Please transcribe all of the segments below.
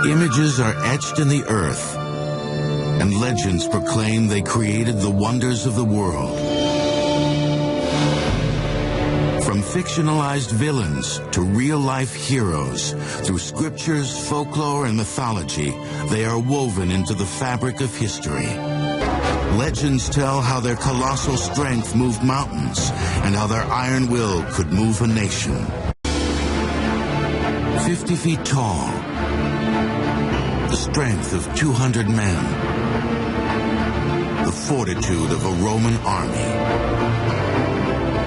Images are etched in the earth, and legends proclaim they created the wonders of the world. From fictionalized villains to real-life heroes, through scriptures, folklore, and mythology, they are woven into the fabric of history. Legends tell how their colossal strength moved mountains and how their iron will could move a nation. 50 feet tall, the strength of 200 men, the fortitude of a Roman army.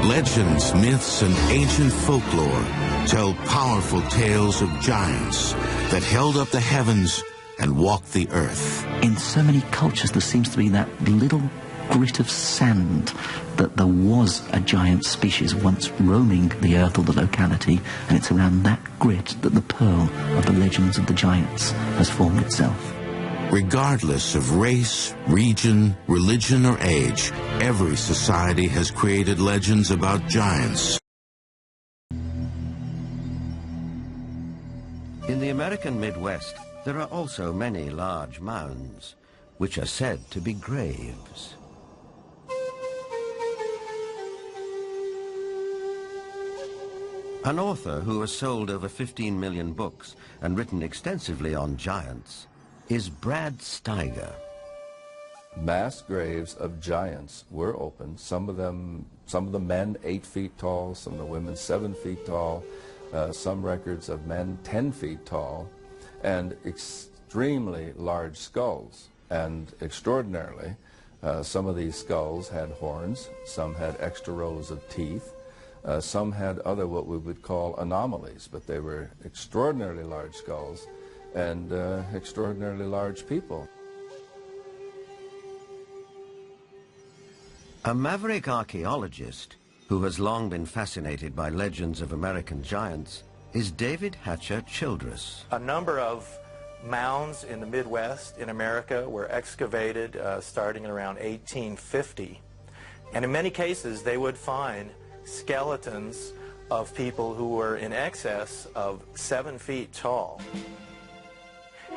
Legends, myths, and ancient folklore tell powerful tales of giants that held up the heavens and walked the earth. In so many cultures, there seems to be that little grit of sand that there was a giant species once roaming the earth or the locality, and it's around that grit that the pearl of the legends of the giants has formed itself. Regardless of race, region, religion, or age, every society has created legends about giants. In the American Midwest, there are also many large mounds, which are said to be graves. An author who has sold over 15 million books and written extensively on giants is Brad Steiger. Mass graves of giants were opened. Some of the men 8 feet tall, some of the women 7 feet tall, some records of men 10 feet tall, and extremely large skulls. And extraordinarily, some of these skulls had horns, some had extra rows of teeth, some had other what we would call anomalies, but they were extraordinarily large skulls and extraordinarily large people. A maverick archaeologist who has long been fascinated by legends of American giants is David Hatcher Childress. A number of mounds in the Midwest in America were excavated starting around 1850. And in many cases, they would find skeletons of people who were in excess of 7 feet tall.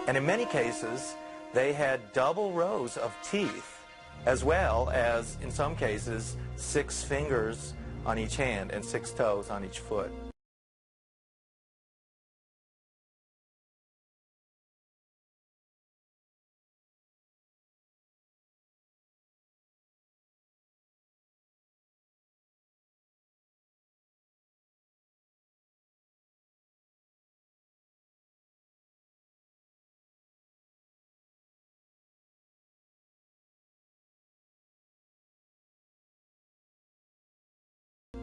And in many cases, they had double rows of teeth, as well as, in some cases, 6 fingers on each hand and 6 toes on each foot.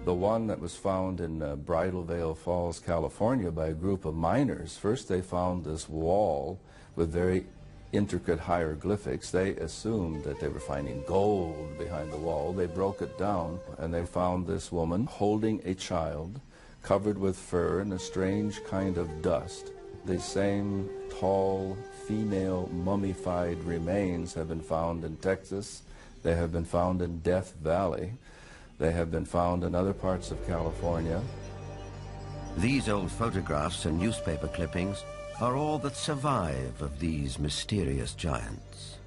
The one that was found in Bridal Veil Falls, California by a group of miners, first they found this wall with very intricate hieroglyphics. They assumed that they were finding gold behind the wall. They broke it down and they found this woman holding a child covered with fur and a strange kind of dust. The same tall female mummified remains have been found in Texas. They have been found in Death Valley. They have been found in other parts of California. These old photographs and newspaper clippings are all that survive of these mysterious giants.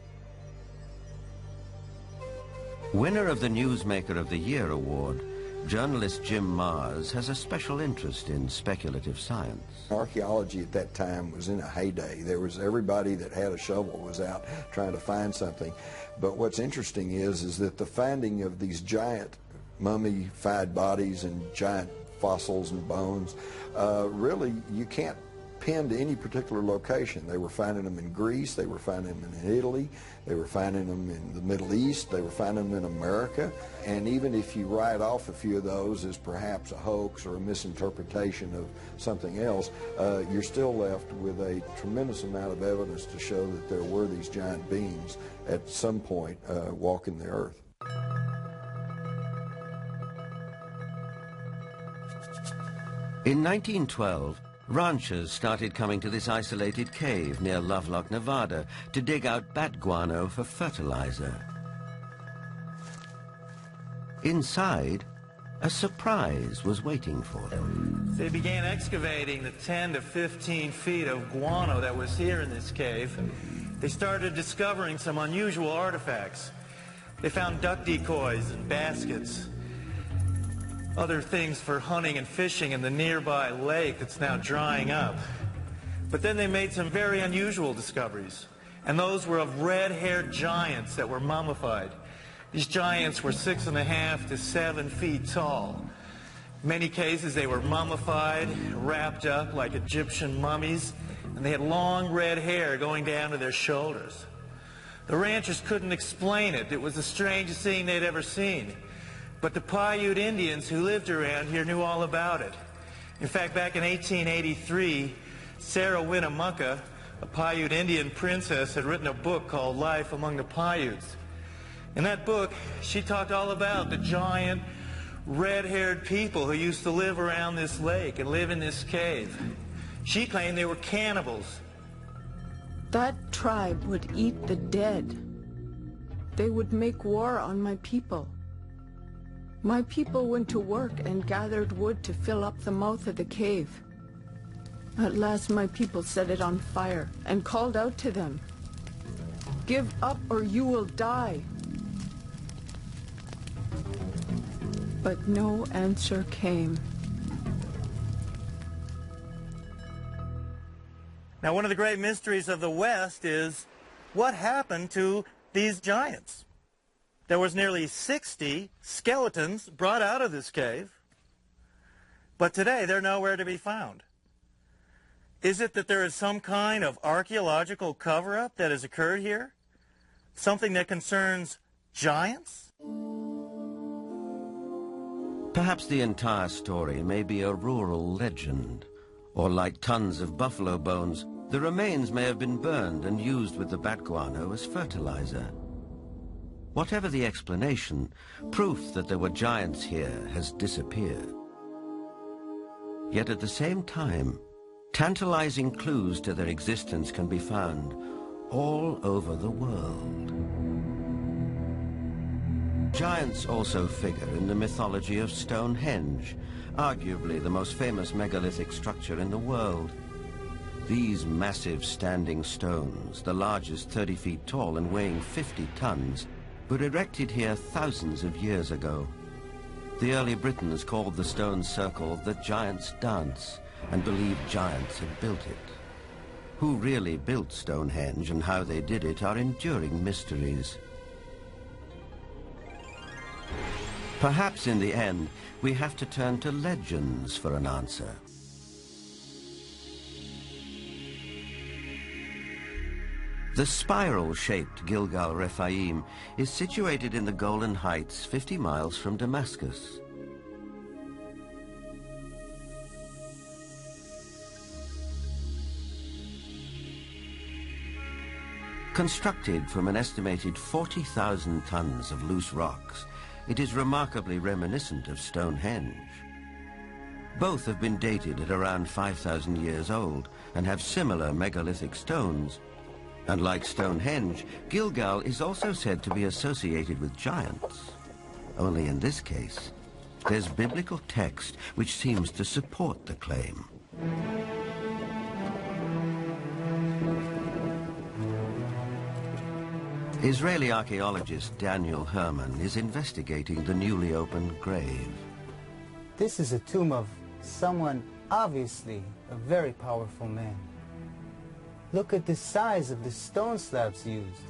Winner of the Newsmaker of the Year award, journalist Jim Mars has a special interest in speculative science. Archaeology at that time was in a heyday. There was everybody that had a shovel was out trying to find something. But what's interesting is that the finding of these giant mummified bodies and giant fossils and bones, really you can't pin to any particular location. They were finding them in Greece, they were finding them in Italy, they were finding them in the Middle East, they were finding them in America. And even if you write off a few of those as perhaps a hoax or a misinterpretation of something else, you're still left with a tremendous amount of evidence to show that there were these giant beings at some point walking the earth. In 1912, ranchers started coming to this isolated cave near Lovelock, Nevada, to dig out bat guano for fertilizer. Inside, A surprise was waiting for them. They began excavating the 10 to 15 feet of guano that was here in this cave. They started discovering some unusual artifacts. They found duck decoys and baskets, other things for hunting and fishing in the nearby lake that's now drying up. But then they made some very unusual discoveries, and those were of red-haired giants that were mummified. These giants were 6.5 to 7 feet tall. In many cases, they were mummified, wrapped up like Egyptian mummies, and they had long red hair going down to their shoulders. The ranchers couldn't explain it. It was the strangest thing they'd ever seen. But the Paiute Indians who lived around here knew all about it. In fact, back in 1883, Sarah Winnemucca, a Paiute Indian princess, had written a book called Life Among the Paiutes. In that book, she talked all about the giant, red-haired people who used to live around this lake and live in this cave. She claimed they were cannibals. That tribe would eat the dead. They would make war on my people. My people went to work and gathered wood to fill up the mouth of the cave. At last my people set it on fire and called out to them, "Give up or you will die." But no answer came. Now, one of the great mysteries of the West is what happened to these giants. There was nearly 60 skeletons brought out of this cave, but today they're nowhere to be found. Is it that there is some kind of archaeological cover-up that has occurred here? Something that concerns giants? Perhaps the entire story may be a rural legend, or like tons of buffalo bones, the remains may have been burned and used with the bat guano as fertilizer. Whatever the explanation, proof that there were giants here has disappeared. Yet at the same time, tantalizing clues to their existence can be found all over the world. Giants also figure in the mythology of Stonehenge, arguably the most famous megalithic structure in the world. These massive standing stones, the largest 30 feet tall and weighing 50 tons, were erected here thousands of years ago. The early Britons called the stone circle the Giant's Dance and believed giants had built it. Who really built Stonehenge and how they did it are enduring mysteries. Perhaps in the end, we have to turn to legends for an answer. The spiral-shaped Gilgal Rephaim is situated in the Golan Heights, 50 miles from Damascus. Constructed from an estimated 40,000 tons of loose rocks, it is remarkably reminiscent of Stonehenge. Both have been dated at around 5,000 years old and have similar megalithic stones. And like Stonehenge, Gilgal is also said to be associated with giants. Only in this case, there's biblical text which seems to support the claim. Israeli archaeologist Daniel Herman is investigating the newly opened grave. This is a tomb of someone obviously a very powerful man. Look at the size of the stone slabs used.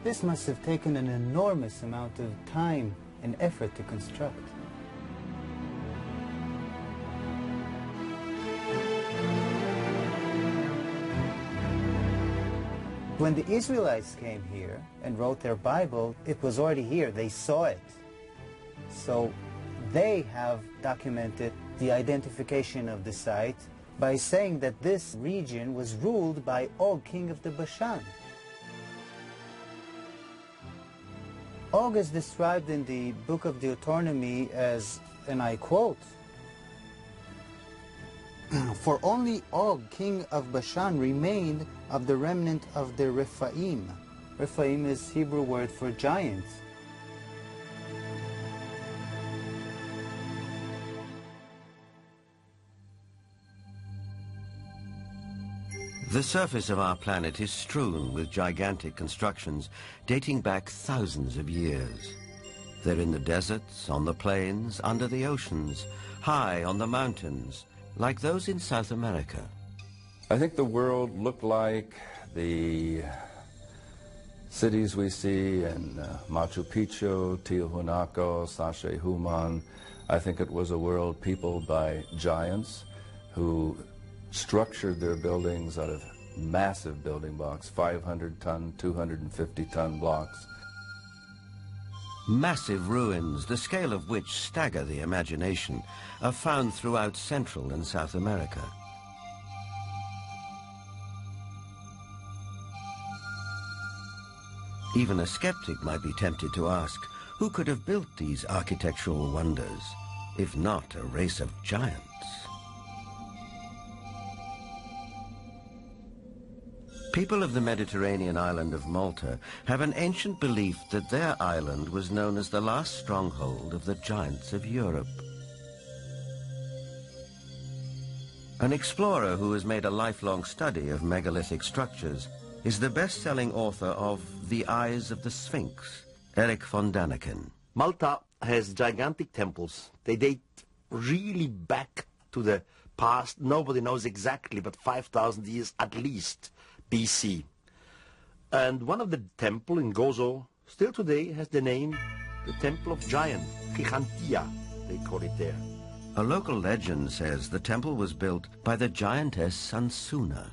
This must have taken an enormous amount of time and effort to construct. When the Israelites came here and wrote their Bible, it was already here. They saw it. So they have documented the identification of the site by saying that this region was ruled by Og, king of the Bashan. Og is described in the book of Deuteronomy as, and I quote, "For only Og, king of Bashan, remained of the remnant of the Rephaim." Rephaim is Hebrew word for giants. The surface of our planet is strewn with gigantic constructions dating back thousands of years. They're in the deserts, on the plains, under the oceans, high on the mountains, like those in South America. I think the world looked like the cities we see in Machu Picchu, Tiahuanaco, Sacsayhuaman. I think it was a world peopled by giants who structured their buildings out of massive building blocks, 500-ton, 250-ton blocks. Massive ruins, the scale of which stagger the imagination, are found throughout Central and South America. Even a skeptic might be tempted to ask, who could have built these architectural wonders, if not a race of giants? People of the Mediterranean island of Malta have an ancient belief that their island was known as the last stronghold of the giants of Europe. An explorer who has made a lifelong study of megalithic structures is the best-selling author of The Eyes of the Sphinx, Eric von Daniken. Malta has gigantic temples. They date really back to the past. Nobody knows exactly, but 5,000 years at least BC. And one of the temple in Gozo still today has the name the Temple of Giant, Gigantia, they call it there. A local legend says the temple was built by the giantess Sansuna.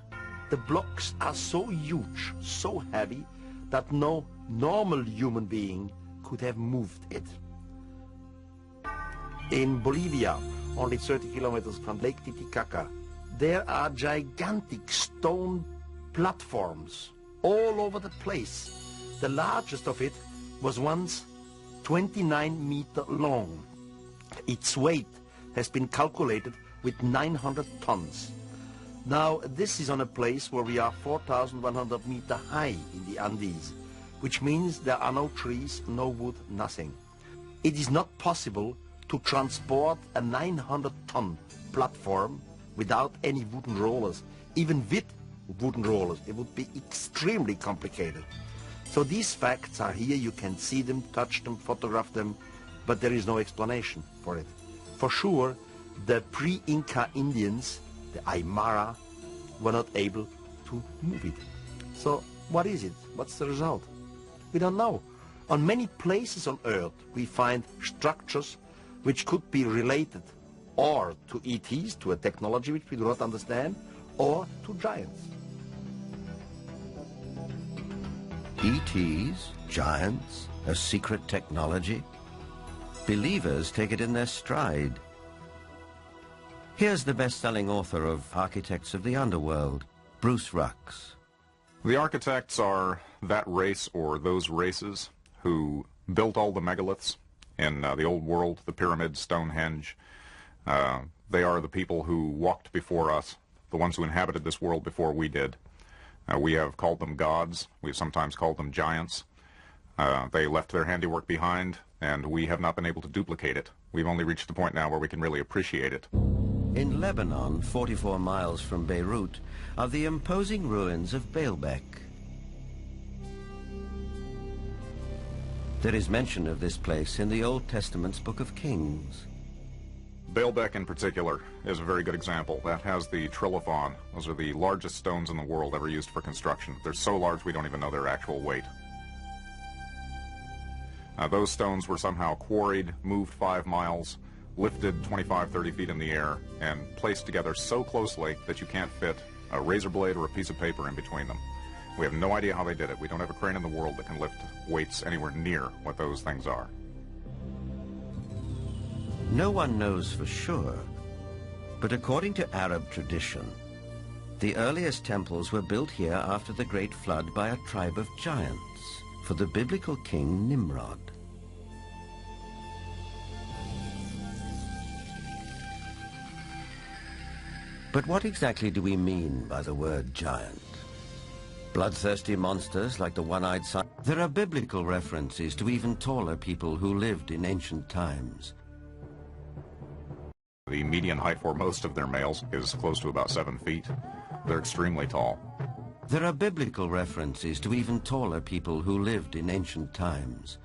The blocks are so huge, so heavy, that no normal human being could have moved it. In Bolivia, only 30 kilometers from Lake Titicaca, there are gigantic stone platforms all over the place. The largest of it was once 29 meters long. Its weight has been calculated with 900 tons. Now, this is on a place where we are 4,100 meters high in the Andes, which means there are no trees, no wood, nothing. It is not possible to transport a 900-ton platform without any wooden rollers. Even with wooden rollers, it would be extremely complicated. So these facts are here. You can see them, touch them, photograph them, but there is no explanation for it. For sure, the pre-Inca Indians, the Aymara, were not able to move it. So what is it? What's the result? We don't know. On many places on Earth, we find structures which could be related or to ETs, to a technology which we do not understand, or to giants. ETs, giants, a secret technology? Believers take it in their stride. Here's the best-selling author of Architects of the Underworld, Bruce Rux. The architects are that race or those races who built all the megaliths in the old world, the pyramids, Stonehenge. They are the people who walked before us, the ones who inhabited this world before we did. We have called them gods. We've sometimes called them giants. They left their handiwork behind, and we have not been able to duplicate it. We've only reached the point now where we can really appreciate it. In Lebanon, 44 miles from Beirut, are the imposing ruins of Baalbek. There is mention of this place in the Old Testament's Book of Kings. Baalbek in particular is a very good example. That has the trilithon. Those are the largest stones in the world ever used for construction. They're so large we don't even know their actual weight. Those stones were somehow quarried, moved 5 miles, lifted 25, 30 feet in the air, and placed together so closely that you can't fit a razor blade or a piece of paper in between them. We have no idea how they did it. We don't have a crane in the world that can lift weights anywhere near what those things are. No one knows for sure, but according to Arab tradition, the earliest temples were built here after the Great Flood by a tribe of giants for the biblical king Nimrod. But what exactly do we mean by the word giant? Bloodthirsty monsters like the one-eyed sun? There are biblical references to even taller people who lived in ancient times. The median height for most of their males is close to about 7 feet. They're extremely tall. There are biblical references to even taller people who lived in ancient times.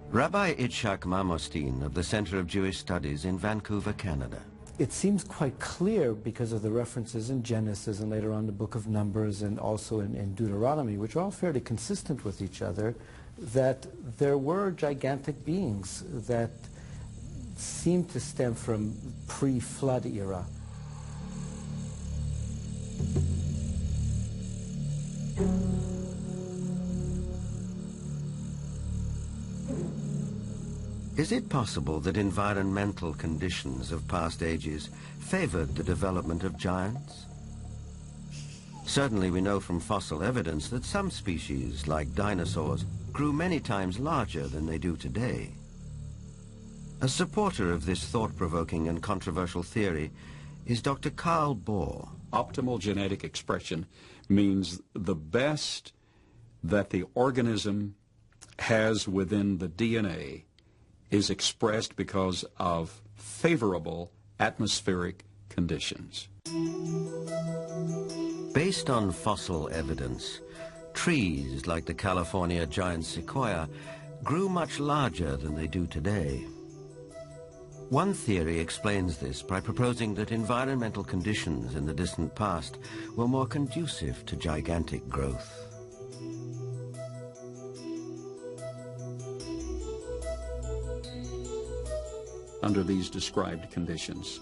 Rabbi Itzhak Marmostin of the Center of Jewish Studies in Vancouver, Canada. It seems quite clear because of the references in Genesis and later on the book of Numbers and also in Deuteronomy, which are all fairly consistent with each other, that there were gigantic beings that seem to stem from pre-flood era. Is it possible that environmental conditions of past ages favored the development of giants? Certainly we know from fossil evidence that some species, like dinosaurs, grew many times larger than they do today. A supporter of this thought-provoking and controversial theory is Dr. Carl Bohr. Optimal genetic expression means the best that the organism has within the DNA is expressed because of favorable atmospheric conditions. Based on fossil evidence, trees like the California giant sequoia grew much larger than they do today. One theory explains this by proposing that environmental conditions in the distant past were more conducive to gigantic growth. Under these described conditions,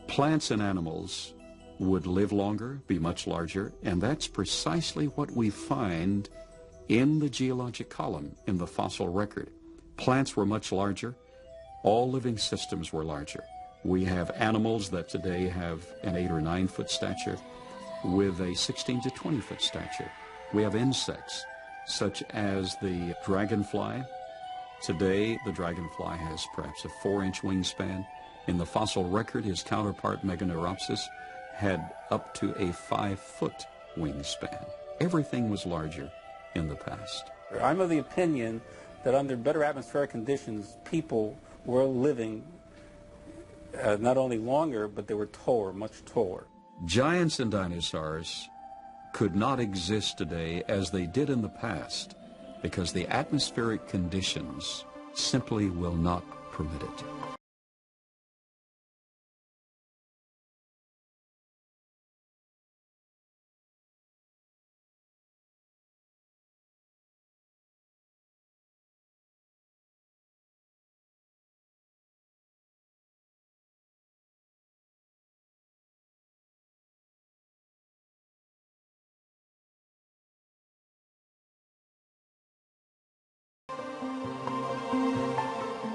plants and animals would live longer, be much larger, and that's precisely what we find in the geologic column in the fossil record. Plants were much larger. All living systems were larger. We have animals that today have an 8 or 9 foot stature with a 16 to 20 foot stature. We have insects such as the dragonfly. Today, the dragonfly has perhaps a 4-inch wingspan. In the fossil record, his counterpart, Meganeuropsis, had up to a 5-foot wingspan. Everything was larger in the past. I'm of the opinion that under better atmospheric conditions, people were living not only longer, but they were taller, much taller. Giants and dinosaurs could not exist today as they did in the past because the atmospheric conditions simply will not permit it.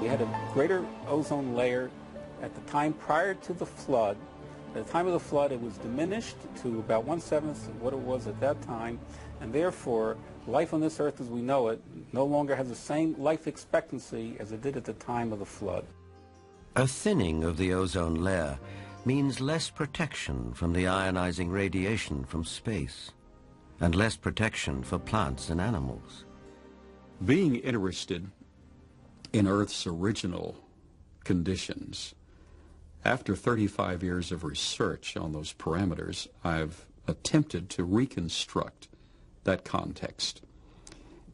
We had a greater ozone layer at the time prior to the flood. At the time of the flood, it was diminished to about 1/7 of what it was at that time, and therefore, life on this earth as we know it no longer has the same life expectancy as it did at the time of the flood. A thinning of the ozone layer means less protection from the ionizing radiation from space, and less protection for plants and animals. Being interested in Earth's original conditions, after 35 years of research on those parameters, I've attempted to reconstruct that context.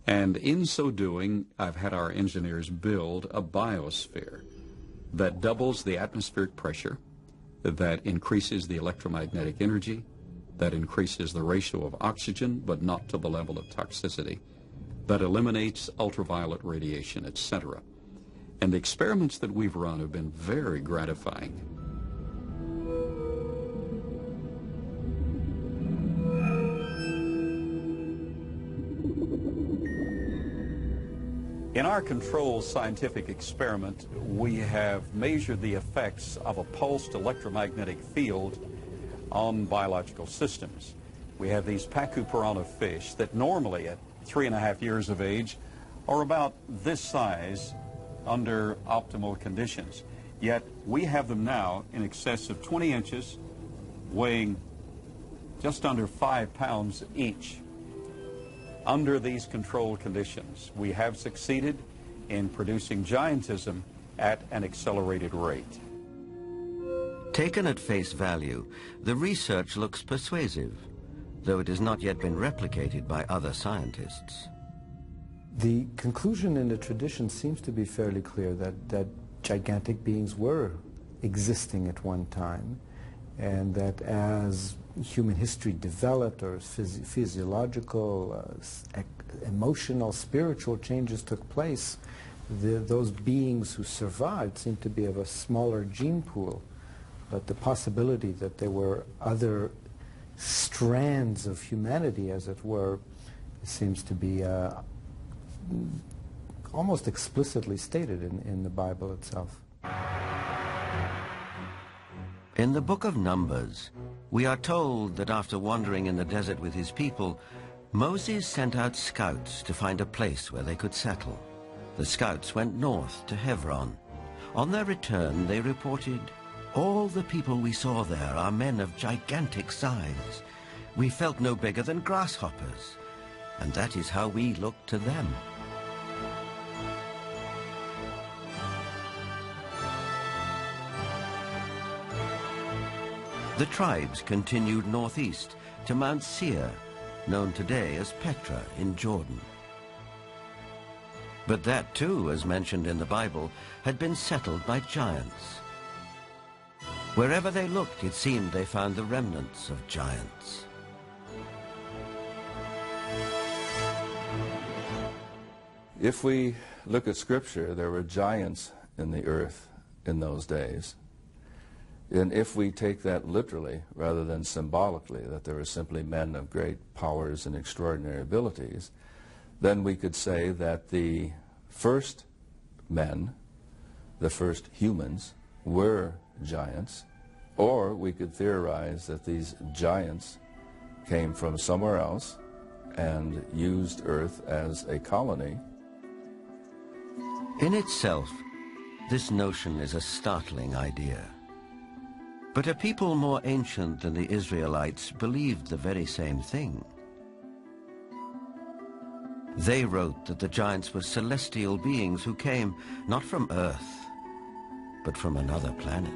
And in so doing, I've had our engineers build a biosphere that doubles the atmospheric pressure, that increases the electromagnetic energy, that increases the ratio of oxygen, but not to the level of toxicity, that eliminates ultraviolet radiation, etc. And the experiments that we've run have been very gratifying. In our controlled scientific experiment, we have measured the effects of a pulsed electromagnetic field on biological systems. We have these Pacu piranha fish that normally at 3.5 years of age are about this size under optimal conditions. Yet we have them now in excess of 20 inches, weighing just under 5 pounds each. Under these controlled conditions, we have succeeded in producing giantism at an accelerated rate. Taken at face value, the research looks persuasive, though it has not yet been replicated by other scientists. The conclusion in the tradition seems to be fairly clear that gigantic beings were existing at one time, and that as human history developed, or physiological, emotional, spiritual changes took place, those beings who survived seemed to be of a smaller gene pool. But the possibility that there were other strands of humanity, as it were, seems to be almost explicitly stated in the Bible itself. In the book of Numbers, we are told that after wandering in the desert with his people, Moses sent out scouts to find a place where they could settle. The scouts went north to Hebron. On their return, they reported, "All the people we saw there are men of gigantic size. We felt no bigger than grasshoppers, and that is how we looked to them." The tribes continued northeast to Mount Seir, known today as Petra in Jordan. But that too, as mentioned in the Bible, had been settled by giants. Wherever they looked, it seemed they found the remnants of giants. If we look at Scripture, there were giants in the earth in those days. And if we take that literally rather than symbolically, that there were simply men of great powers and extraordinary abilities, then we could say that the first men, the first humans, were giants, or we could theorize that these giants came from somewhere else and used Earth as a colony. In itself, this notion is a startling idea. But a people more ancient than the Israelites believed the very same thing. They wrote that the giants were celestial beings who came not from Earth, but from another planet.